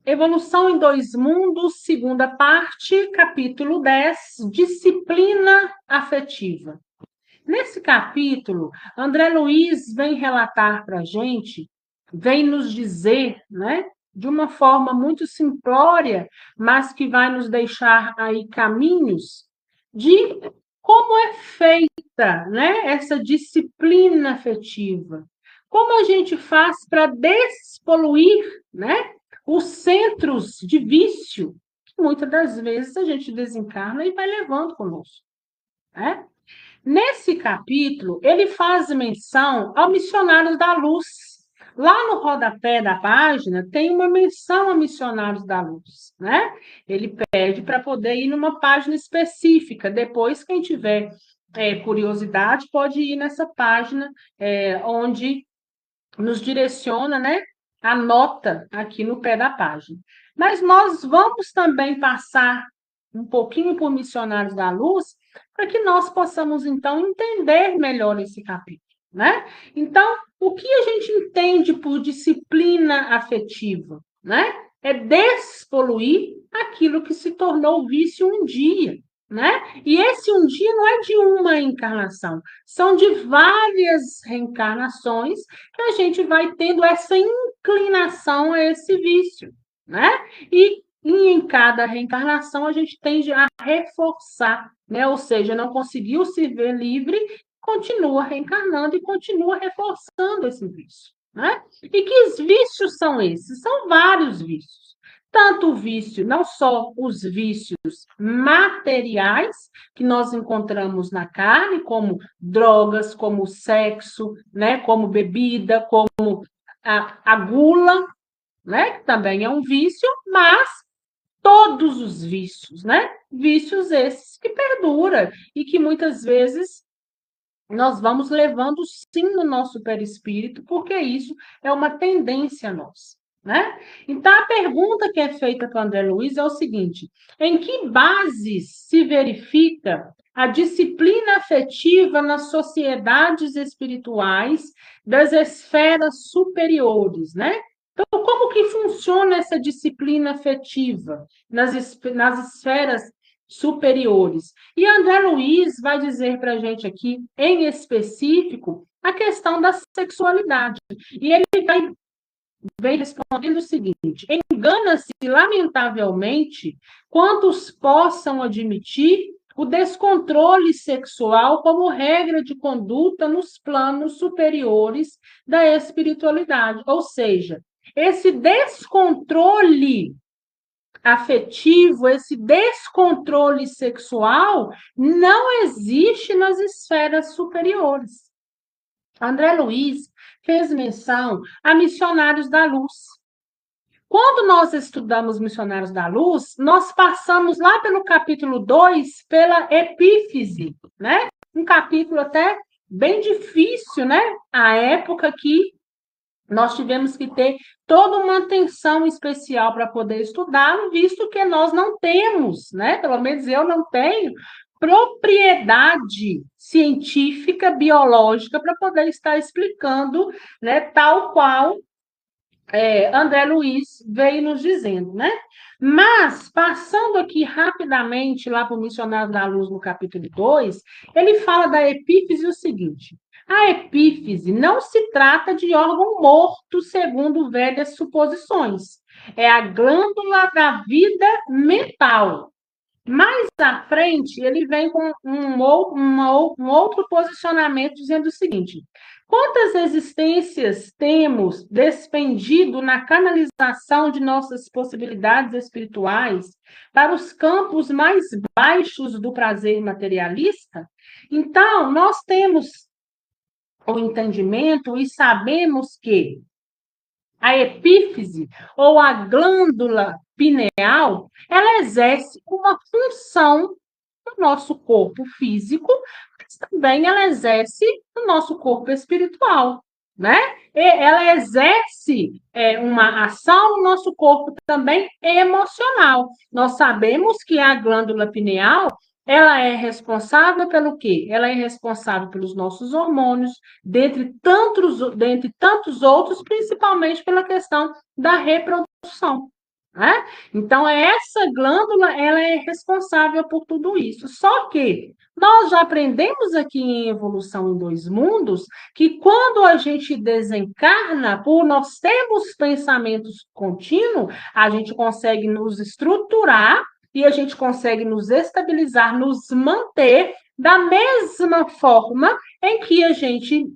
Evolução em Dois Mundos, segunda parte, capítulo 10, disciplina afetiva. Nesse capítulo, André Luiz vem relatar para a gente, vem nos dizer, né, de uma forma muito simplória, mas que vai nos deixar aí caminhos de como é feita, né, essa disciplina afetiva. Como a gente faz para despoluir, né, os centros de vício que muitas das vezes a gente desencarna e vai levando conosco, né? Nesse capítulo, ele faz menção ao Missionários da Luz. Lá no rodapé da página tem uma menção a Missionários da Luz, né? Ele pede para poder ir numa página específica. Depois, quem tiver curiosidade, pode ir nessa página onde nos direciona, né? A nota aqui no pé da página. Mas nós vamos também passar um pouquinho por Missionários da Luz, para que nós possamos, então, entender melhor esse capítulo, né? Então, o que a gente entende por disciplina afetiva, né? É despoluir aquilo que se tornou vício um dia, né? E esse um dia não é de uma encarnação, são de várias reencarnações que a gente vai tendo essa inclinação a esse vício, né? E em cada reencarnação a gente tende a reforçar, né? Ou seja, não conseguiu se ver livre, continua reencarnando e continua reforçando esse vício, né? E que vícios são esses? São vários vícios. Tanto o vício, não só os vícios materiais que nós encontramos na carne, como drogas, como sexo, né? Como bebida, como a gula, né? Que também é um vício, mas todos os vícios, né? Vícios esses que perduram e que muitas vezes nós vamos levando sim no nosso perispírito, porque isso é uma tendência nossa, né? Então, a pergunta que é feita para André Luiz é o seguinte: em que bases se verifica a disciplina afetiva nas sociedades espirituais das esferas superiores, né? Então, como que funciona essa disciplina afetiva nas esferas superiores? E André Luiz vai dizer para a gente aqui, em específico, a questão da sexualidade. E ele vem respondendo o seguinte: engana-se, lamentavelmente, quantos possam admitir o descontrole sexual como regra de conduta nos planos superiores da espiritualidade. Ou seja, esse descontrole afetivo, esse descontrole sexual não existe nas esferas superiores. André Luiz fez menção a Missionários da Luz. Quando nós estudamos Missionários da Luz, nós passamos lá pelo capítulo 2, pela epífise, né? Um capítulo até bem difícil, né? A época que nós tivemos que ter toda uma atenção especial para poder estudá-lo, visto que nós não temos, né? Pelo menos eu não tenho propriedade científica, biológica, para poder estar explicando, né, tal qual André Luiz veio nos dizendo, né? Mas, passando aqui rapidamente lá para o Missionário da Luz, no capítulo 2, ele fala da epífise o seguinte: a epífise não se trata de órgão morto, segundo velhas suposições. É a glândula da vida mental. Mais à frente, ele vem com um outro posicionamento, dizendo o seguinte: quantas existências temos despendido na canalização de nossas possibilidades espirituais para os campos mais baixos do prazer materialista? Então, nós temos o entendimento e sabemos que a epífise ou a glândula pineal, ela exerce uma função no nosso corpo físico, mas também ela exerce no nosso corpo espiritual, né? E ela exerce uma ação no nosso corpo também emocional. Nós sabemos que a glândula pineal ela é responsável pelo quê? Ela é responsável pelos nossos hormônios, dentre tantos outros, principalmente pela questão da reprodução. né? Então, essa glândula, ela é responsável por tudo isso. Só que nós já aprendemos aqui em Evolução em Dois Mundos que quando a gente desencarna, por nós termos pensamentos contínuos, a gente consegue nos estruturar e a gente consegue nos estabilizar, nos manter da mesma forma em que a gente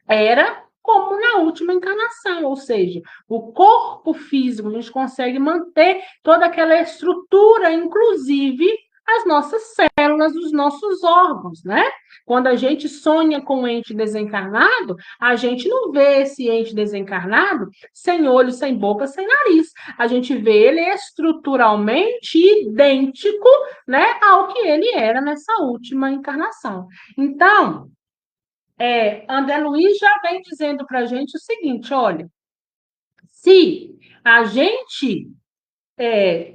era como na última encarnação, ou seja, o corpo físico, a gente consegue manter toda aquela estrutura, inclusive as nossas células, os nossos órgãos, né? Quando a gente sonha com um ente desencarnado, a gente não vê esse ente desencarnado sem olho, sem boca, sem nariz. A gente vê ele estruturalmente idêntico, né, ao que ele era nessa última encarnação. Então, André Luiz já vem dizendo para a gente o seguinte: olha, se a gente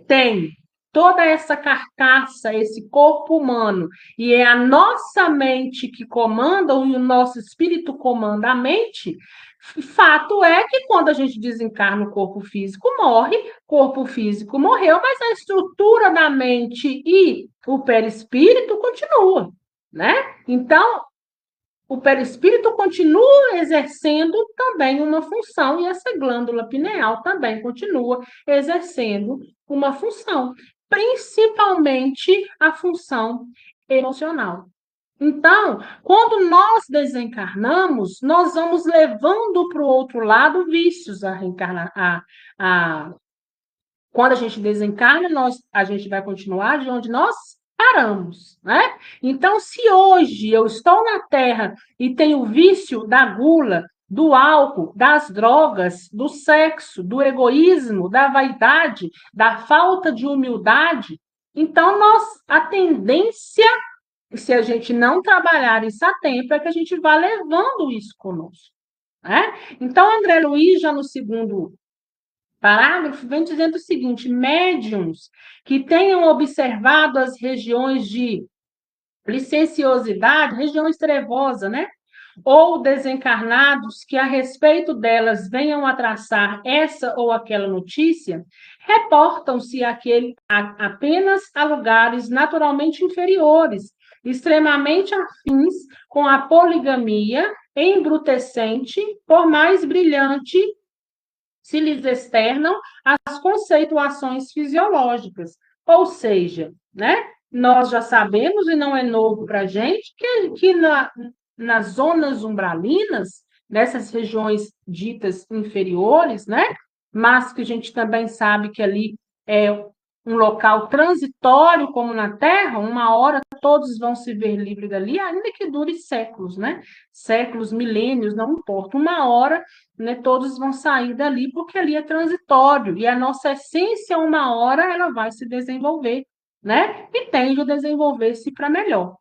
tem toda essa carcaça, esse corpo humano, e é a nossa mente que comanda, e o nosso espírito comanda a mente, fato é que quando a gente desencarna o corpo físico morre, corpo físico morreu, mas a estrutura da mente e o perispírito continua, né? Então, o perispírito continua exercendo também uma função e essa glândula pineal também continua exercendo uma função, principalmente a função emocional. Então, quando nós desencarnamos, nós vamos levando para o outro lado vícios a reencarnar. Quando a gente desencarna, a gente vai continuar de onde nós paramos, né? Então, se hoje eu estou na Terra e tenho o vício da gula, do álcool, das drogas, do sexo, do egoísmo, da vaidade, da falta de humildade, então a tendência, se a gente não trabalhar isso a tempo, é que a gente vá levando isso conosco, né? Então, André Luiz, já no segundo parágrafo, vem dizendo o seguinte: médiums que tenham observado as regiões de licenciosidade, regiões trevosas, né? Ou desencarnados que a respeito delas venham a traçar essa ou aquela notícia, reportam-se apenas a lugares naturalmente inferiores, extremamente afins com a poligamia, embrutecente, por mais brilhante se lhes externam as conceituações fisiológicas. Ou seja, né, nós já sabemos, e não é novo para a gente, que nas zonas umbralinas, nessas regiões ditas inferiores, né, mas que a gente também sabe que ali é um local transitório, como na Terra, uma hora todos vão se ver livres dali, ainda que dure séculos, né? Séculos, milênios, não importa. Uma hora, né, todos vão sair dali, porque ali é transitório, e a nossa essência, uma hora, ela vai se desenvolver, né? E tende a desenvolver-se para melhor.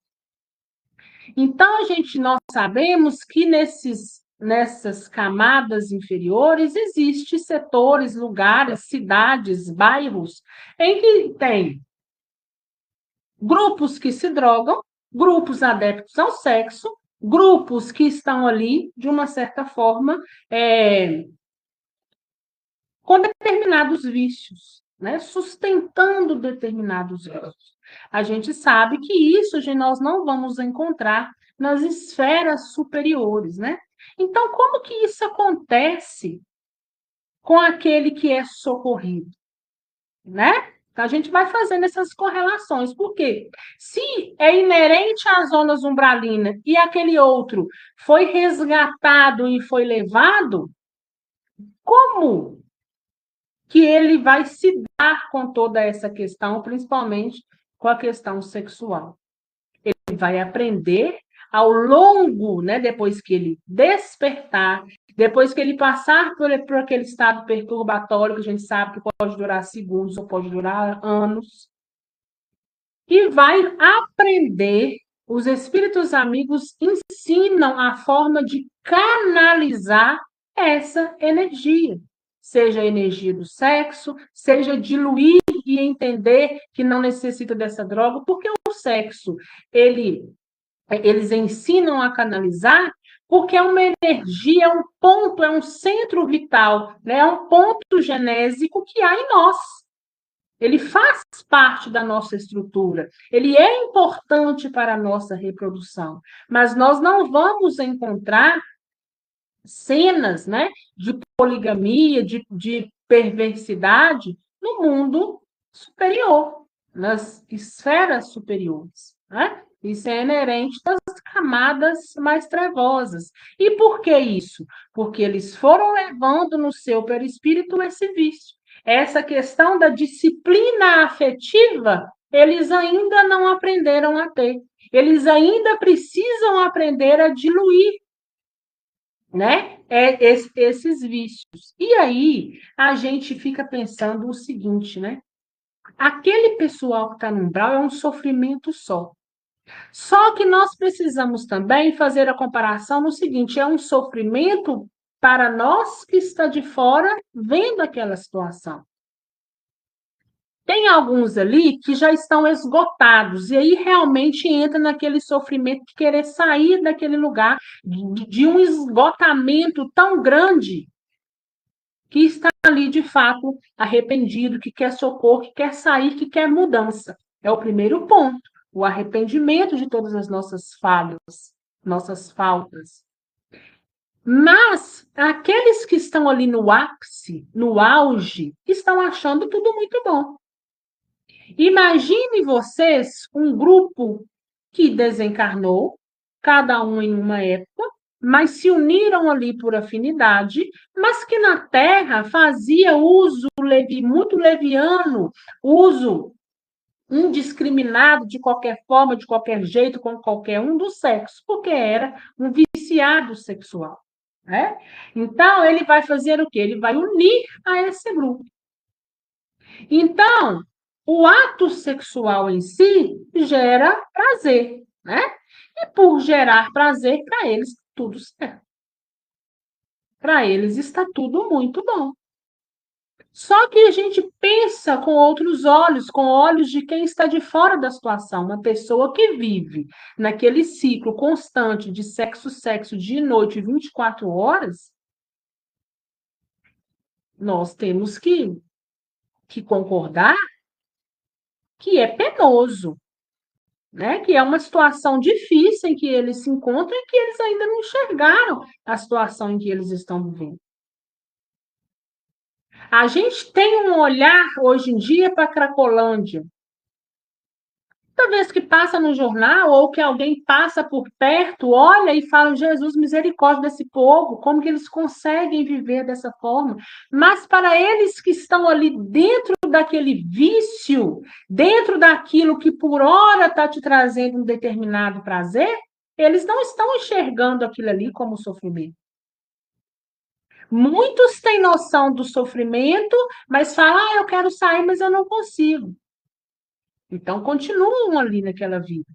Então, nós sabemos que nessas camadas inferiores existem setores, lugares, cidades, bairros, em que tem grupos que se drogam, grupos adeptos ao sexo, grupos que estão ali, de uma certa forma, com determinados vícios, né? Sustentando determinados vícios. A gente sabe que isso nós não vamos encontrar nas esferas superiores, né? Então, como que isso acontece com aquele que é socorrido, né? A gente vai fazendo essas correlações. Por quê? Se é inerente às zonas umbralinas e aquele outro foi resgatado e foi levado, como que ele vai se dar com toda essa questão, principalmente com a questão sexual? Ele vai aprender ao longo, né, depois que ele despertar, depois que ele passar por aquele estado perturbatório, que a gente sabe que pode durar segundos ou pode durar anos, e vai aprender. Os espíritos amigos ensinam a forma de canalizar essa energia, seja a energia do sexo, seja diluir e entender que não necessita dessa droga, porque o sexo, eles ensinam a canalizar porque é uma energia, é um ponto, é um centro vital, né? É um ponto genésico que há em nós. Ele faz parte da nossa estrutura, ele é importante para a nossa reprodução, mas nós não vamos encontrar cenas, né, de poligamia, de perversidade no mundo superior, nas esferas superiores, né? Isso é inerente das camadas mais trevosas. E por que isso? Porque eles foram levando no seu perispírito esse vício. Essa questão da disciplina afetiva, eles ainda não aprenderam a ter. Eles ainda precisam aprender a diluir, né? Esses vícios. E aí a gente fica pensando o seguinte, né? Aquele pessoal que está no umbral é um sofrimento só. Só que nós precisamos também fazer a comparação no seguinte: é um sofrimento para nós que está de fora vendo aquela situação. Tem alguns ali que já estão esgotados, e aí realmente entra naquele sofrimento de querer sair daquele lugar, de um esgotamento tão grande que está ali de fato arrependido, que quer socorro, que quer sair, que quer mudança. É o primeiro ponto, o arrependimento de todas as nossas falhas, nossas faltas. Mas aqueles que estão ali no ápice, no auge, estão achando tudo muito bom. Imagine vocês um grupo que desencarnou, cada um em uma época, mas se uniram ali por afinidade, mas que na Terra fazia uso muito leviano, uso indiscriminado de qualquer forma, de qualquer jeito, com qualquer um do sexo, porque era um viciado sexual. Né? Então, ele vai fazer o quê? Ele vai unir a esse grupo. Então, o ato sexual em si gera prazer, né? E por gerar prazer, para eles, tudo certo. Para eles está tudo muito bom. Só que a gente pensa com outros olhos, com olhos de quem está de fora da situação. Uma pessoa que vive naquele ciclo constante de sexo, sexo, dia e noite, 24 horas, nós temos que concordar que é penoso, né? Que é uma situação difícil em que eles se encontram e que eles ainda não enxergaram a situação em que eles estão vivendo. A gente tem um olhar hoje em dia para a Cracolândia. Toda vez que passa no jornal ou que alguém passa por perto, olha e fala: Jesus, misericórdia desse povo, como que eles conseguem viver dessa forma? Mas para eles que estão ali dentro daquele vício, dentro daquilo que por hora está te trazendo um determinado prazer, eles não estão enxergando aquilo ali como sofrimento. Muitos têm noção do sofrimento, mas falam: eu quero sair, mas eu não consigo. Então, continuam ali naquela vida.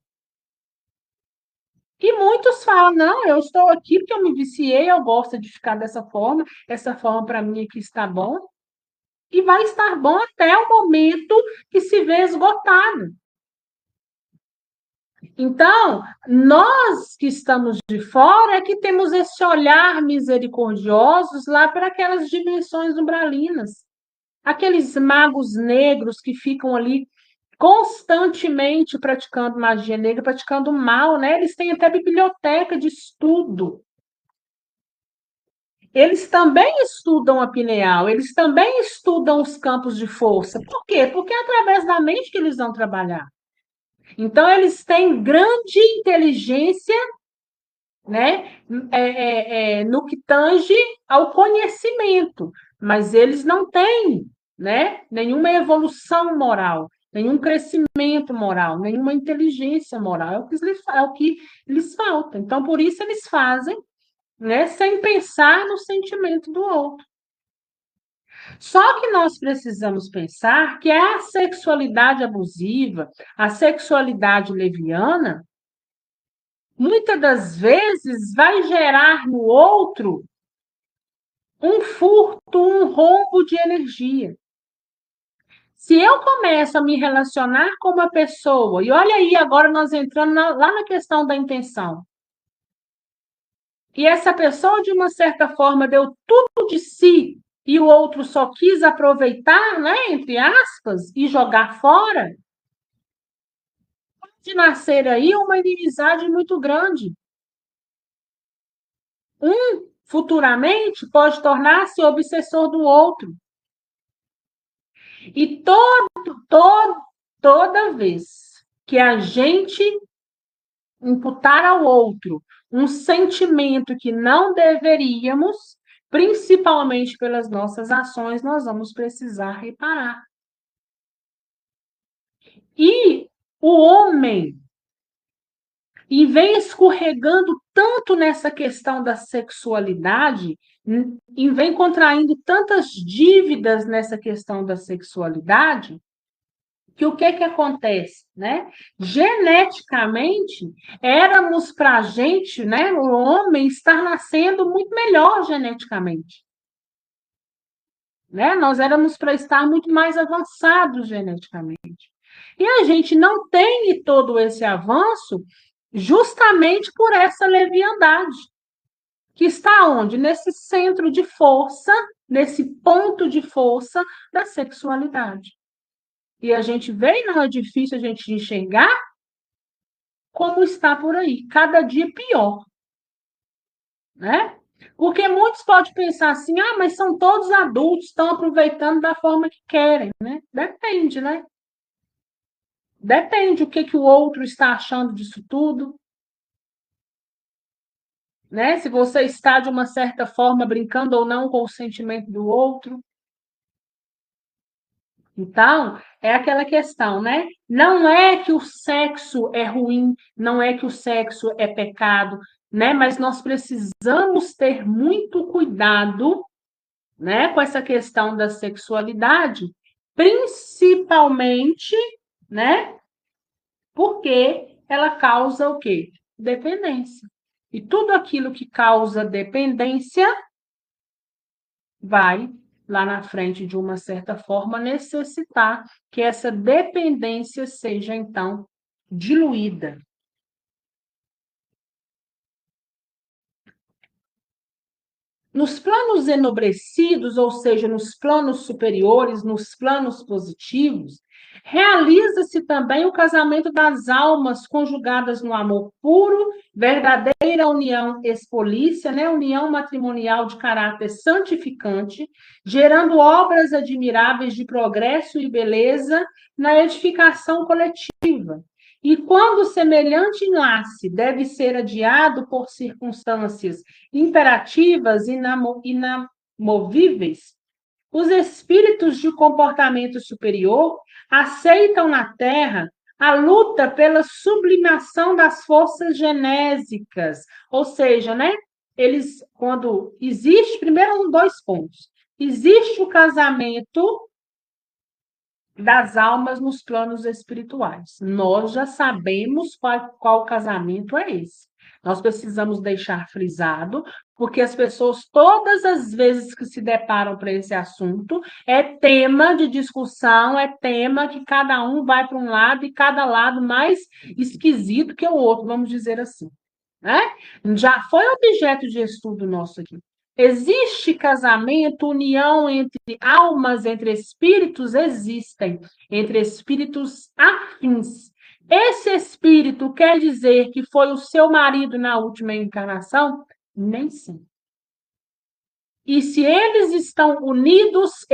E muitos falam: não, eu estou aqui porque eu me viciei, eu gosto de ficar dessa forma, essa forma para mim aqui está bom, e vai estar bom até o momento que se vê esgotado. Então, nós que estamos de fora é que temos esse olhar misericordioso lá para aquelas dimensões umbralinas. Aqueles magos negros que ficam ali constantemente praticando magia negra, praticando mal, né? Eles têm até biblioteca de estudo. Eles também estudam a pineal, eles também estudam os campos de força. Por quê? Porque é através da mente que eles vão trabalhar. Então, eles têm grande inteligência, né, no que tange ao conhecimento, mas eles não têm, né, nenhuma evolução moral, nenhum crescimento moral, nenhuma inteligência moral. É o que lhes falta. Então, por isso, eles fazem, né, sem pensar no sentimento do outro. Só que nós precisamos pensar que a sexualidade abusiva, a sexualidade leviana, muitas das vezes vai gerar no outro um furto, um roubo de energia. Se eu começo a me relacionar com uma pessoa, e olha aí, agora nós entrando lá na questão da intenção. e essa pessoa, de uma certa forma, deu tudo de si e o outro só quis aproveitar, né, entre aspas, e jogar fora, pode nascer aí uma inimizade muito grande. Um, futuramente, pode tornar-se obsessor do outro. E toda vez que a gente imputar ao outro um sentimento que não deveríamos, principalmente pelas nossas ações, nós vamos precisar reparar. E o homem, e vem escorregando tanto nessa questão da sexualidade, e vem contraindo tantas dívidas nessa questão da sexualidade, que o que acontece, né? Geneticamente, éramos para a gente, né, o homem estar nascendo muito melhor geneticamente, né? Nós éramos para estar muito mais avançados geneticamente. E a gente não tem todo esse avanço justamente por essa leviandade, que está onde? Nesse centro de força, nesse ponto de força da sexualidade. E a gente vê, não é difícil a gente enxergar como está por aí, cada dia pior, né? Porque muitos podem pensar assim, ah, mas são todos adultos, estão aproveitando da forma que querem, né? Depende, né? Depende o que o outro está achando disso tudo, né? Se você está, de uma certa forma, brincando ou não com o sentimento do outro. Então, é aquela questão, né? Não é que o sexo é ruim, não é que o sexo é pecado, né? Mas nós precisamos ter muito cuidado, né, com essa questão da sexualidade, principalmente, né, porque ela causa o quê? Dependência. E tudo aquilo que causa dependência vai, lá na frente, de uma certa forma, necessitar que essa dependência seja, então, diluída. Nos planos enobrecidos, ou seja, nos planos superiores, nos planos positivos, realiza-se também o casamento das almas conjugadas no amor puro, verdadeira união expolícia, né? União matrimonial de caráter santificante, gerando obras admiráveis de progresso e beleza na edificação coletiva. E quando semelhante enlace deve ser adiado por circunstâncias imperativas e inamovíveis, os espíritos de comportamento superior aceitam na Terra a luta pela sublimação das forças genésicas, ou seja, né? Eles, quando existe, primeiro, dois pontos. Existe o casamento das almas nos planos espirituais. Nós já sabemos qual casamento é esse. Nós precisamos deixar frisado, porque as pessoas, todas as vezes que se deparam para esse assunto, é tema de discussão, é tema que cada um vai para um lado e cada lado mais esquisito que o outro, vamos dizer assim, né? Já foi objeto de estudo nosso aqui. Existe casamento, união entre almas, entre espíritos? Existem, entre espíritos afins. Esse espírito quer dizer que foi o seu marido na última encarnação? Nem sempre. E se eles estão unidos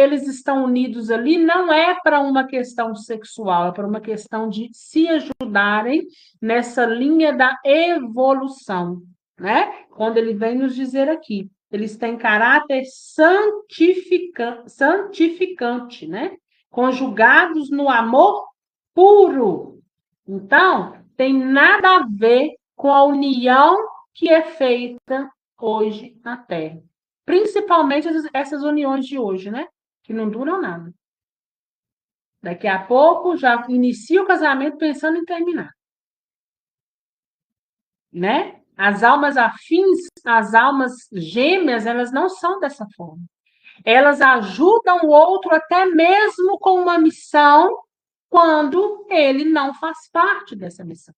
ali, não é para uma questão sexual, é para uma questão de se ajudarem nessa linha da evolução, né? Quando ele vem nos dizer aqui, eles têm caráter santificante, né? Conjugados no amor puro. Então, tem nada a ver com a união que é feita hoje na Terra. Principalmente essas uniões de hoje, né? Que não duram nada. Daqui a pouco já inicia o casamento pensando em terminar, né? As almas afins, as almas gêmeas, elas não são dessa forma. Elas ajudam o outro até mesmo com uma missão quando ele não faz parte dessa missão.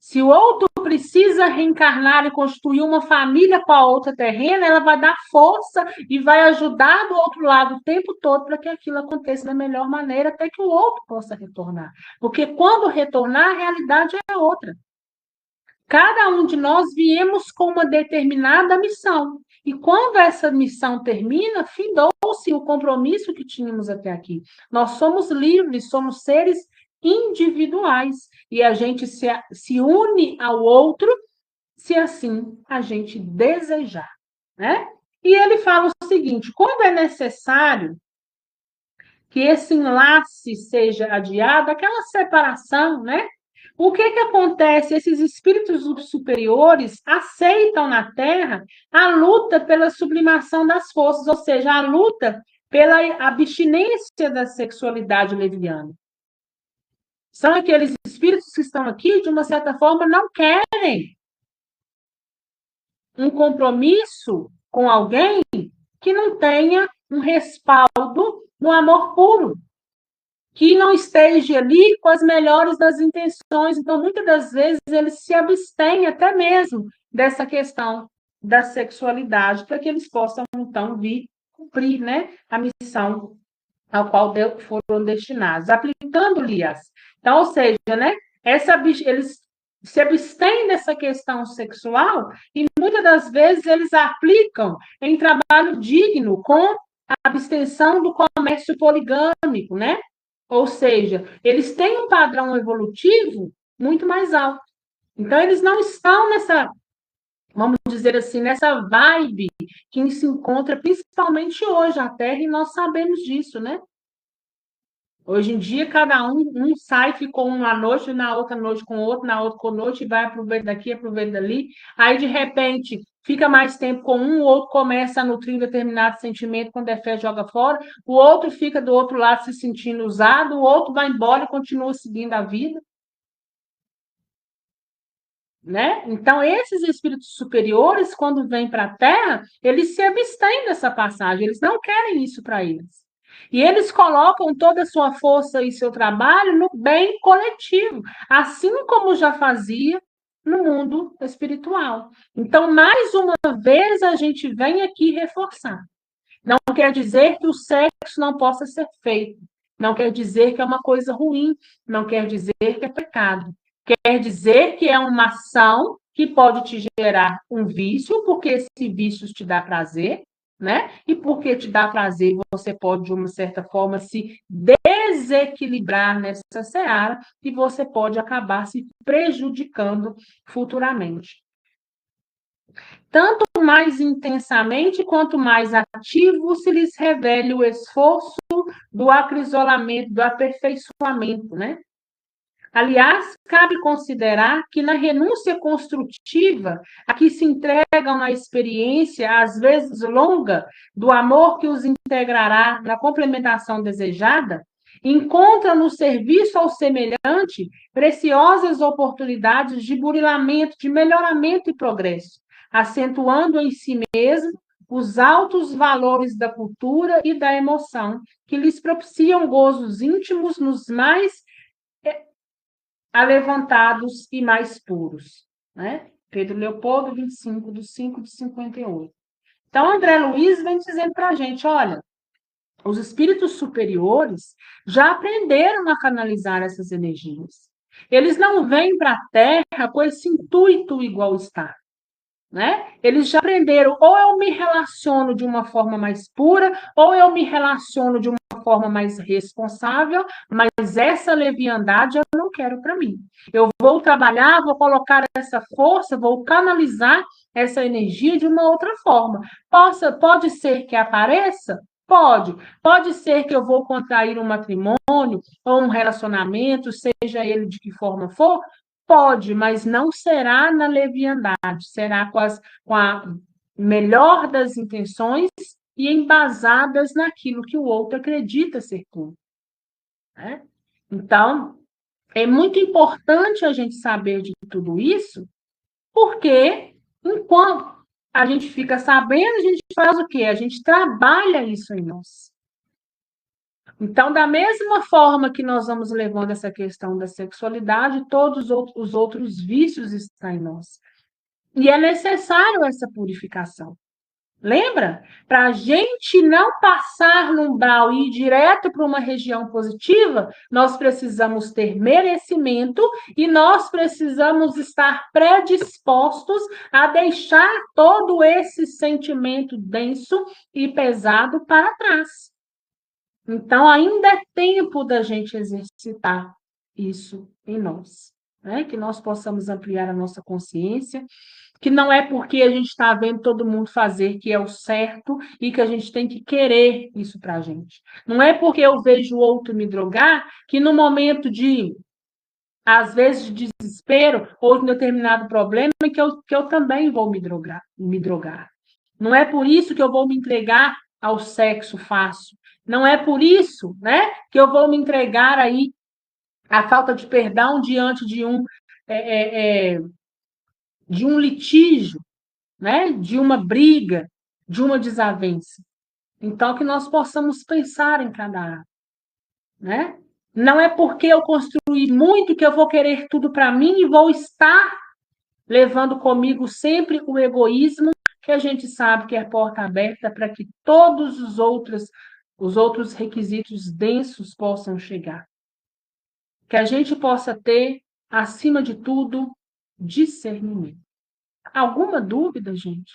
Se o outro precisa reencarnar e construir uma família com a outra terrena, ela vai dar força e vai ajudar do outro lado o tempo todo para que aquilo aconteça da melhor maneira, até que o outro possa retornar. Porque quando retornar, a realidade é outra. Cada um de nós viemos com uma determinada missão. E quando essa missão termina, findou-se o compromisso que tínhamos até aqui. Nós somos livres, somos seres individuais. E a gente se une ao outro se assim a gente desejar, né? E ele fala o seguinte: quando é necessário que esse enlace seja adiado, aquela separação, né? O que acontece? Esses espíritos superiores aceitam na Terra a luta pela sublimação das forças, ou seja, a luta pela abstinência da sexualidade leviana. São aqueles espíritos que estão aqui, de uma certa forma, não querem um compromisso com alguém que não tenha um respaldo no amor puro, que não esteja ali com as melhores das intenções. Então, muitas das vezes, eles se abstêm até mesmo dessa questão da sexualidade, para que eles possam, então, vir cumprir, né, a missão ao qual foram destinados, aplicando-lhes. Então, ou seja, né, eles se abstêm dessa questão sexual e, muitas das vezes, eles aplicam em trabalho digno com a abstenção do comércio poligâmico, né? Ou seja, eles têm um padrão evolutivo muito mais alto. Então, eles não estão nessa, vamos dizer assim, nessa vibe que se encontra principalmente hoje na Terra, e nós sabemos disso, né? Hoje em dia, cada um sai, ficou uma noite, na outra noite com outro, na outra com noite, e vai aproveita daqui, aproveita dali. Aí, de repente, fica mais tempo com um, o outro começa a nutrir um determinado sentimento, quando é fé, joga fora, o outro fica do outro lado se sentindo usado, o outro vai embora e continua seguindo a vida. Né? Então, esses espíritos superiores, quando vêm para a Terra, eles se abstêm dessa passagem, eles não querem isso para eles. E eles colocam toda a sua força e seu trabalho no bem coletivo, assim como já fazia no mundo espiritual. Então, mais uma vez, a gente vem aqui reforçar. Não quer dizer que o sexo não possa ser feito, não quer dizer que é uma coisa ruim, não quer dizer que é pecado. Quer dizer que é uma ação que pode te gerar um vício, porque esse vício te dá prazer, né? E porque te dá prazer, você pode, de uma certa forma, se desequilibrar nessa seara e você pode acabar se prejudicando futuramente. Tanto mais intensamente quanto mais ativo se lhes revele o esforço do acrisolamento, do aperfeiçoamento, né? Aliás, cabe considerar que na renúncia construtiva, a que se entregam na experiência, às vezes longa, do amor que os integrará na complementação desejada, encontram no serviço ao semelhante preciosas oportunidades de burilamento, de melhoramento e progresso, acentuando em si mesmo os altos valores da cultura e da emoção, que lhes propiciam gozos íntimos nos mais alevantados e mais puros. Né? Pedro Leopoldo, 25 de 5 de 58. Então, André Luiz vem dizendo para a gente, olha, os espíritos superiores já aprenderam a canalizar essas energias. Eles não vêm para a Terra com esse intuito igual está. Né? Eles já aprenderam, ou eu me relaciono de uma forma mais pura, ou eu me relaciono de uma forma mais responsável, mas essa leviandade eu não quero para mim. Eu vou trabalhar, vou colocar essa força, vou canalizar essa energia de uma outra forma. Pode ser que apareça? Pode. Pode ser que eu vou contrair um matrimônio ou um relacionamento, seja ele de que forma for? Pode, mas não será na leviandade, será com a melhor das intenções e embasadas naquilo que o outro acredita ser tudo. Né? Então, é muito importante a gente saber de tudo isso, porque enquanto a gente fica sabendo, a gente faz o quê? A gente trabalha isso em nós. Então, da mesma forma que nós vamos levando essa questão da sexualidade, todos os outros vícios estão em nós. E é necessário essa purificação. Lembra? Para a gente não passar no umbral e ir direto para uma região positiva, nós precisamos ter merecimento e nós precisamos estar predispostos a deixar todo esse sentimento denso e pesado para trás. Então, ainda é tempo da gente exercitar isso em nós, né? Que nós possamos ampliar a nossa consciência, que não é porque a gente está vendo todo mundo fazer que é o certo e que a gente tem que querer isso para a gente. Não é porque eu vejo o outro me drogar que no momento de, às vezes, de desespero ou de um determinado problema que eu também vou me drogar. Não é por isso que eu vou me entregar ao sexo fácil. Não é por isso, né, que eu vou me entregar aí à falta de perdão diante de um litígio, né, de uma briga, de uma desavença. Então, que nós possamos pensar em cada área, né? Não é porque eu construí muito que eu vou querer tudo para mim e vou estar levando comigo sempre o egoísmo, que a gente sabe que é porta aberta para que todos os outros requisitos densos possam chegar. Que a gente possa ter, acima de tudo, discernimento. Alguma dúvida, gente?